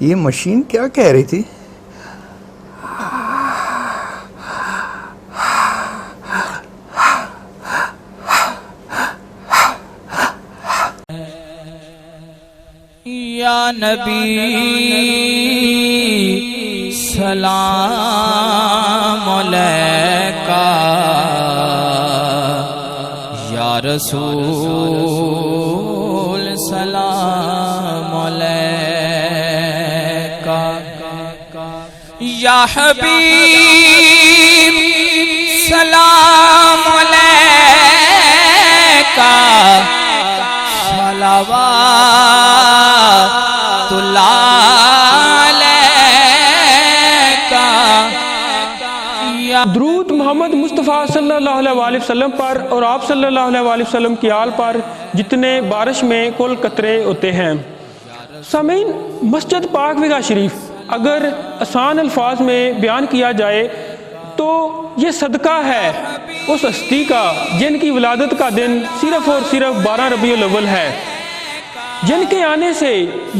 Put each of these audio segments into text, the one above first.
ये मशीन क्या कह रही थी? या नबी सलाम अलैका, या रसूल सलाम अलैका, या हबीब सलाम अलैका, दुरूद मोहम्मद मुस्तफ़ा सल्लल्लाहु अलैहि वसल्लम पर और आप सल्लल्लाहु अलैहि वसल्लम की आल पर जितने बारिश में कुल कतरे होते हैं। सामीन, मस्जिद पाक वीगा शरीफ अगर आसान अल्फाज में बयान किया जाए तो ये सदका है उस हस्ती का जिनकी विलादत का दिन सिर्फ़ और सिर्फ 12 रबीउल अव्वल है, जिनके आने से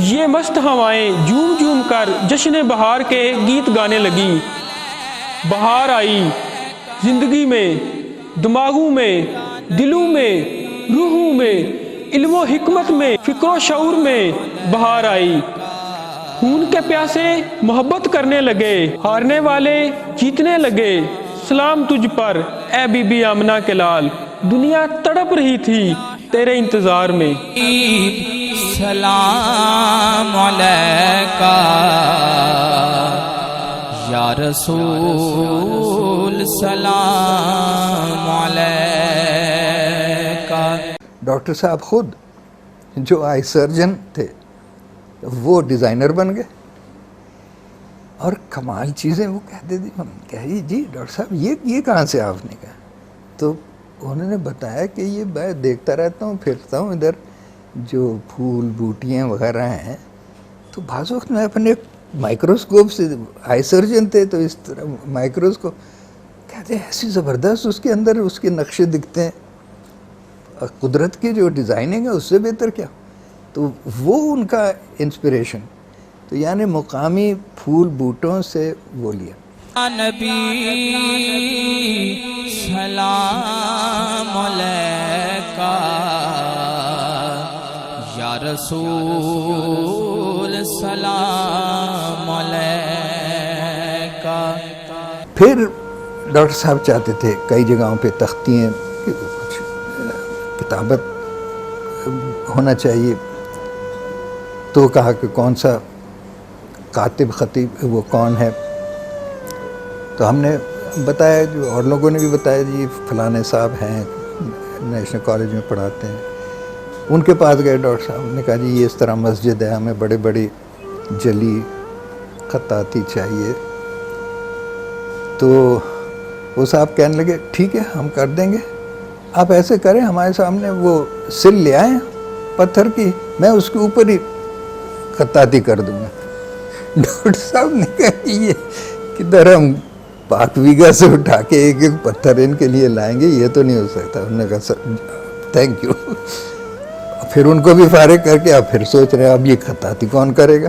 ये मस्त हवाएं झूम झूम कर जश्न बहार के गीत गाने लगी। बहार आई ज़िंदगी में, दिमागों में, दिलों में, रूहों में, इल्मो हिकमत में, फ़िक्रो शऊर में बहार आई। खून के प्यासे मोहब्बत करने लगे, हारने वाले जीतने लगे। सलाम तुझ पर ए बीबी आमना के लाल, दुनिया तड़प रही थी तेरे इंतज़ार में। सलाम अलैका, या रसूल सलाम अलैका। डॉक्टर साहब खुद जो आई सर्जन थे वो डिज़ाइनर बन गए। और कमाल चीज़ें वो कहते थे, हम कही जी डॉक्टर साहब ये कहाँ से आपने कहा? तो उन्होंने बताया कि ये मैं देखता रहता हूँ, फिरता हूँ इधर, जो फूल बूटियाँ वगैरह हैं, तो बाज़ वक्त मैं अपने माइक्रोस्कोप से, आई सर्जन थे तो इस तरह माइक्रोस्कोप कहते हैं ऐसी ज़बरदस्त उसके अंदर उसके नक्शे दिखते हैं, कुदरत की जो डिज़ाइनिंग है उससे बेहतर क्या। तो वो उनका इंस्पिरेशन, तो यानी मुकामी फूल बूटों से वो लिया। नबी सलाम अलैका, या रसूल सलाम अलैका। फिर डॉक्टर साहब चाहते थे कई जगहों पे तख्तियाँ, कुछ किताबत होना चाहिए, तो कहा कि कौन सा कातिब ख़तीब वो कौन है। तो हमने बताया, जो और लोगों ने भी बताया, जी फलाने साहब हैं नेशनल कॉलेज में पढ़ाते हैं। उनके पास गए, डॉक्टर साहब ने कहा जी ये इस तरह मस्जिद है, हमें बड़े बड़ी जली खताती चाहिए। तो वो साहब कहने लगे ठीक है हम कर देंगे, आप ऐसे करें हमारे सामने वो सिल ले आए पत्थर की, मैं उसके ऊपर ही खताती कर दूंगा। डॉक्टर साहब ने कहा ये किधर हम पाक वीगा से उठा के एक एक पत्थर इनके लिए लाएंगे, ये तो नहीं हो सकता। उन्होंने कहा सर थैंक यू। फिर उनको भी फारिग करके अब फिर सोच रहे हैं अब ये खताती कौन करेगा।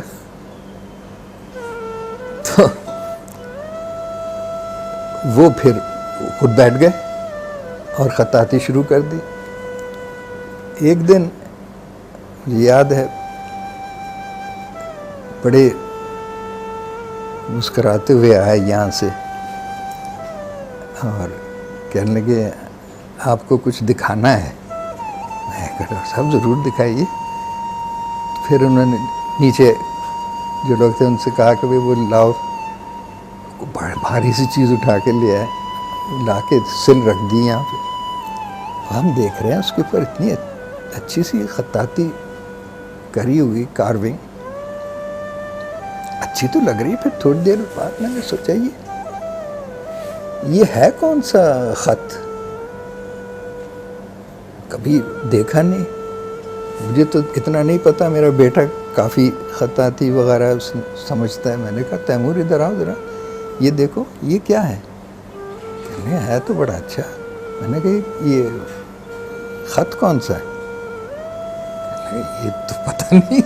तो वो फिर खुद बैठ गए और खताती शुरू कर दी। एक दिन मुझे याद है, बड़े मुस्कराते हुए आए यहाँ से और कहने लगे आपको कुछ दिखाना है। मैं कहा डॉक्टर साहब ज़रूर दिखाइए। फिर उन्होंने नीचे जो लोग थे उनसे कहा कि भाई वो लाओ, भारी सी चीज़ उठा के ले आए, ला के सिल रख दी यहाँ पे। हम देख रहे हैं उसके ऊपर इतनी अच्छी सी खताती करी हुई कार्विंग, अच्छी तो लग रही। फिर थोड़ी देर बाद मैंने सोचा ये है कौन सा ख़त, कभी देखा नहीं, मुझे तो इतना नहीं पता। मेरा बेटा काफ़ी खताती वगैरह समझता है। मैंने कहा तैमूर इधर आओ ज़रा, ये देखो ये क्या है। कहने है तो बड़ा अच्छा। मैंने कहा ये ख़त कौन सा है? ये तो पता नहीं।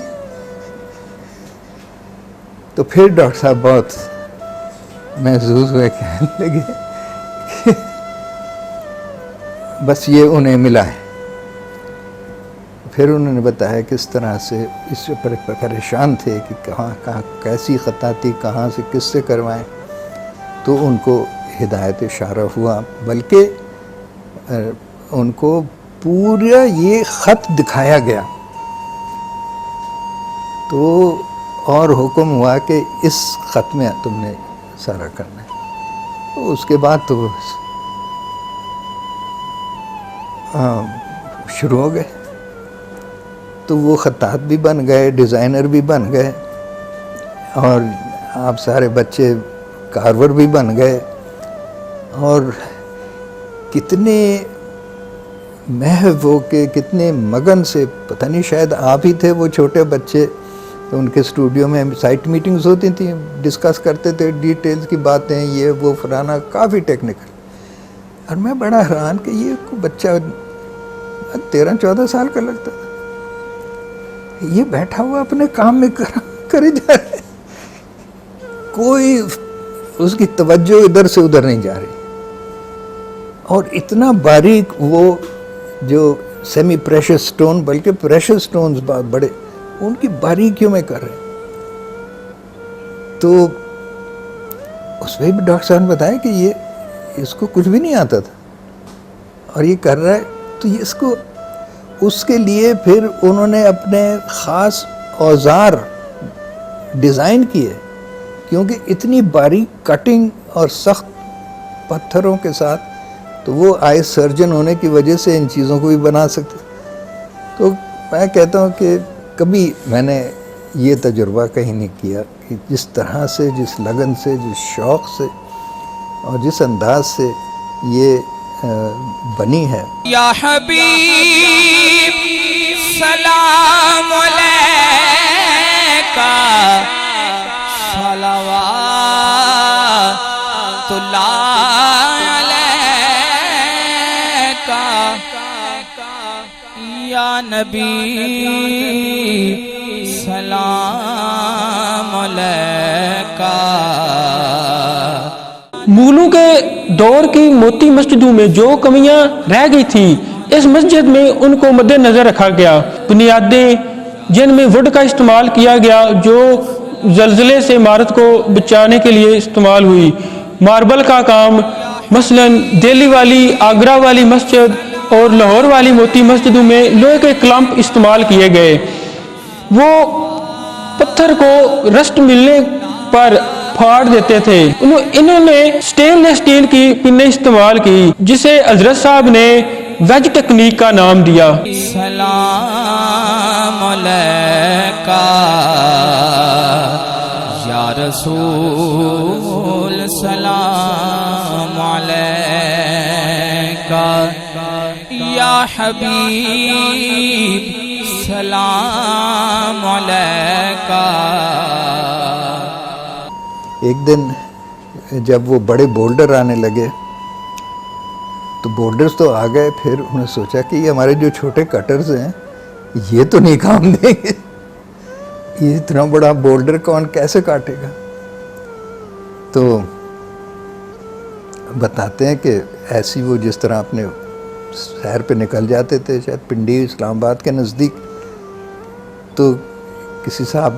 तो फिर डॉक्टर साहब बहुत महसूस हुए, कहने लगे कि बस ये उन्हें मिला है। फिर उन्होंने बताया किस तरह से इस पर परेशान थे कि कहाँ कहाँ कैसी ख़ता थी, कहाँ से किससे करवाएं। तो उनको हिदायत इशारा हुआ, बल्कि उनको पूरा ये ख़त दिखाया गया। तो और हुक्म हुआ कि इस ख़त में तुमने सारा करना है। तो उसके बाद तो शुरू हो गए। तो वो ख़त्तात भी बन गए, डिज़ाइनर भी बन गए, और आप सारे बच्चे कारवर भी बन गए। और कितने महव के, कितने मगन से, पता नहीं शायद आप ही थे वो छोटे बच्चे। तो उनके स्टूडियो में साइट मीटिंग्स होती थी, डिस्कस करते थे डिटेल्स की बातें, ये वो फलाना, काफ़ी टेक्निकल। और मैं बड़ा हैरान कि ये बच्चा 13-14 साल का लगता था, ये बैठा हुआ अपने काम में करे जा रहा है, कोई उसकी तवज्जो इधर से उधर नहीं जा रही। और इतना बारीक वो जो सेमी प्रेशस स्टोन, बल्कि प्रेशस स्टोन्स बहुत बड़े, उनकी बारीकियों में कर रहे हैं। तो उसमें भी डॉक्टर साहब ने बताया कि ये इसको कुछ भी नहीं आता था और ये कर रहा है। तो ये इसको, उसके लिए फिर उन्होंने अपने ख़ास औज़ार डिज़ाइन किए, क्योंकि इतनी बारीक कटिंग और सख्त पत्थरों के साथ, तो वो आई सर्जन होने की वजह से इन चीज़ों को भी बना सकते। तो मैं कहता हूँ कि कभी मैंने ये तजुर्बा कहीं नहीं किया कि जिस तरह से, जिस लगन से, जिस शौक़ से और जिस अंदाज से ये बनी है। या हबीब सलाम अलैका सलावातुल्लाह अलैका या नबी सलाम अलैका। मुगलों के दौर की मोती मस्जिदों में जो कमियां रह गई थी, इस मस्जिद में उनको मद्देनजर रखा गया। बुनियादें जिनमें वुड का इस्तेमाल किया गया, जो जल्जले से इमारत को बचाने के लिए इस्तेमाल हुई। मार्बल का काम, मसलन दिल्ली वाली, आगरा वाली मस्जिद और लाहौर वाली मोती मस्जिदों में लोहे के क्लम्प इस्तेमाल किए गए। वो पत्थर को रस्ट मिलने पर फाड़ देते थे। इन्होंने स्टेनलेस स्टील की पिनें इस्तेमाल की, जिसे हजरत साहब ने वेज टेक्निक का नाम दिया। सलाम अलैका या रसूल सलाम अलैका या हबीब सलाम अलैका। एक दिन जब वो बड़े बोल्डर आने लगे, तो बोल्डर्स तो आ गए, फिर उन्होंने सोचा कि ये हमारे जो छोटे कटर्स हैं ये तो नहीं काम देंगे, ये इतना बड़ा बोल्डर कौन कैसे काटेगा। तो बताते हैं कि ऐसी वो जिस तरह अपने शहर पे निकल जाते थे, शायद पिंडी इस्लामाबाद के नज़दीक, तो किसी साहब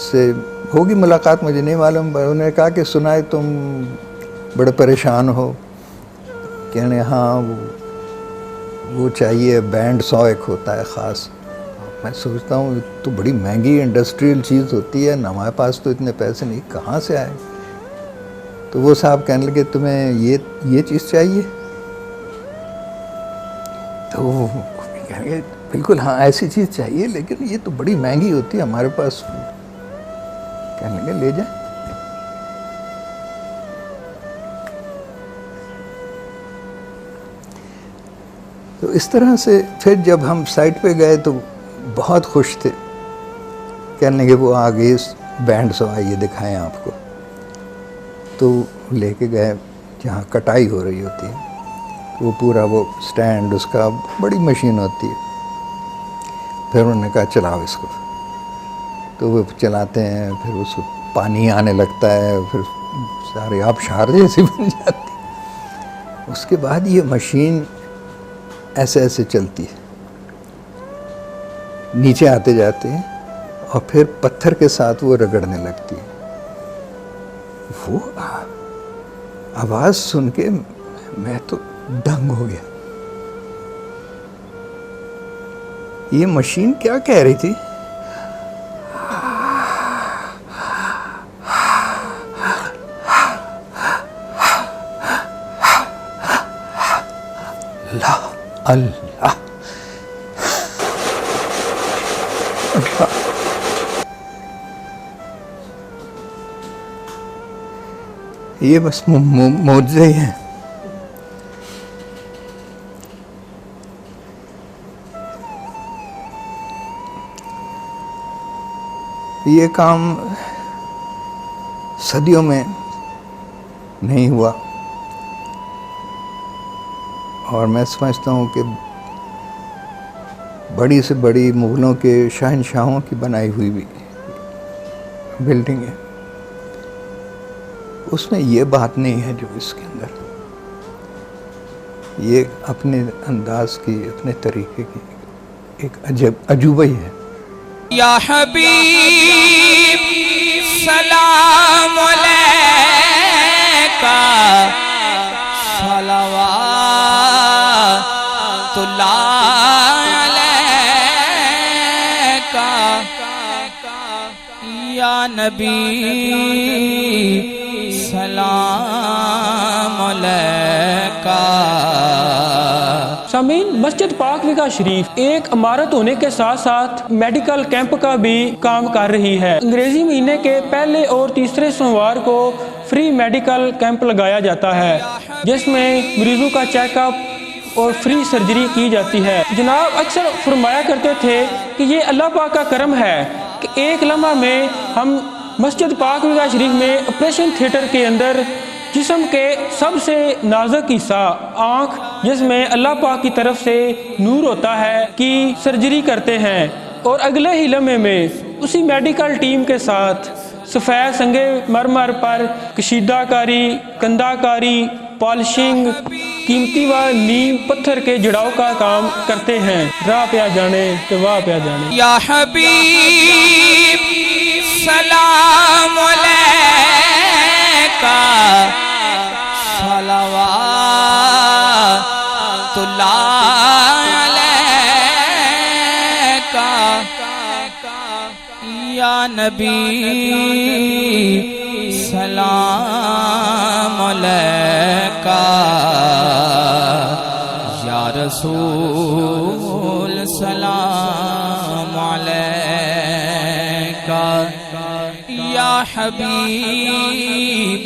से होगी मुलाकात, मुझे नहीं मालूम। उन्होंने कहा कि सुना है तुम बड़े परेशान हो। कहने हाँ वो चाहिए, बैंड 100 एक होता है ख़ास। मैं सोचता हूँ तो बड़ी महंगी इंडस्ट्रियल चीज़ होती है ना, हमारे पास तो इतने पैसे नहीं, कहाँ से आए। तो वो साहब कहने लगे तुम्हें ये चीज़ चाहिए। तो कहेंगे बिल्कुल हाँ ऐसी चीज़ चाहिए, लेकिन ये तो बड़ी महंगी होती है हमारे पास। कहने लगे ले जाए। तो इस तरह से फिर जब हम साइट पे गए तो बहुत खुश थे। कहने लगे वो आगे बैंड 100 आइए दिखाएं आपको। तो लेके गए जहाँ कटाई हो रही होती है, वो पूरा वो स्टैंड, उसका बड़ी मशीन होती है। फिर उन्होंने कहा चलाओ इसको। तो तो वो चलाते हैं, फिर उसको पानी आने लगता है, फिर सारे आबशार जैसी बन जाती है। उसके बाद ये मशीन ऐसे ऐसे चलती है, नीचे आते जाते हैं और फिर पत्थर के साथ वो रगड़ने लगती है। वो आवाज़ सुन के मैं तो दंग हो गया। ये मशीन क्या कह रही थी? अल्लाह ये बस मुआवजे ही हैं। ये काम सदियों में नहीं हुआ और मैं समझता हूँ कि बड़ी से बड़ी मुग़लों के शहंशाहों की बनाई हुई भी बिल्डिंग है, उसमें ये बात नहीं है जो इसके अंदर। ये अपने अंदाज की, अपने तरीके की एक अजूबा ही है। या हबीब सलाम अलैका सलावातुल्लाह अलैका या नबी सलाम अलैका। सामीन, मस्जिद पाक विका शरीफ एक इमारत होने के साथ साथ मेडिकल कैंप का भी काम कर रही है। अंग्रेजी महीने के पहले और तीसरे सोमवार को फ्री मेडिकल कैंप लगाया जाता है, जिसमें मरीजों का चेकअप और फ्री सर्जरी की जाती है। जनाब अक्सर फरमाया करते थे कि ये अल्लाह पाक का करम है कि एक लम्हा में हम मस्जिद पाक विका शरीफ में ऑपरेशन थिएटर के अंदर जिस्म के सबसे नाजुक हिस्सा आँख, जिसमें अल्लाह पाक की तरफ से नूर होता है, की सर्जरी करते हैं और अगले ही लम्हे में उसी मेडिकल टीम के साथ सफ़ेद संगे मरमर पर कशीदाकारी, कंदाकारी, पॉलिशिंग, कीमती व नीम पत्थर के जुड़ाव का काम करते हैं। राह पे आ जाने तो वाह पे आ जाने। या हबीब सलाम अलैका सलावातुल्लाह अलैका या नबी सलाम अलैका या रसूल सलाम अलैका या हबीब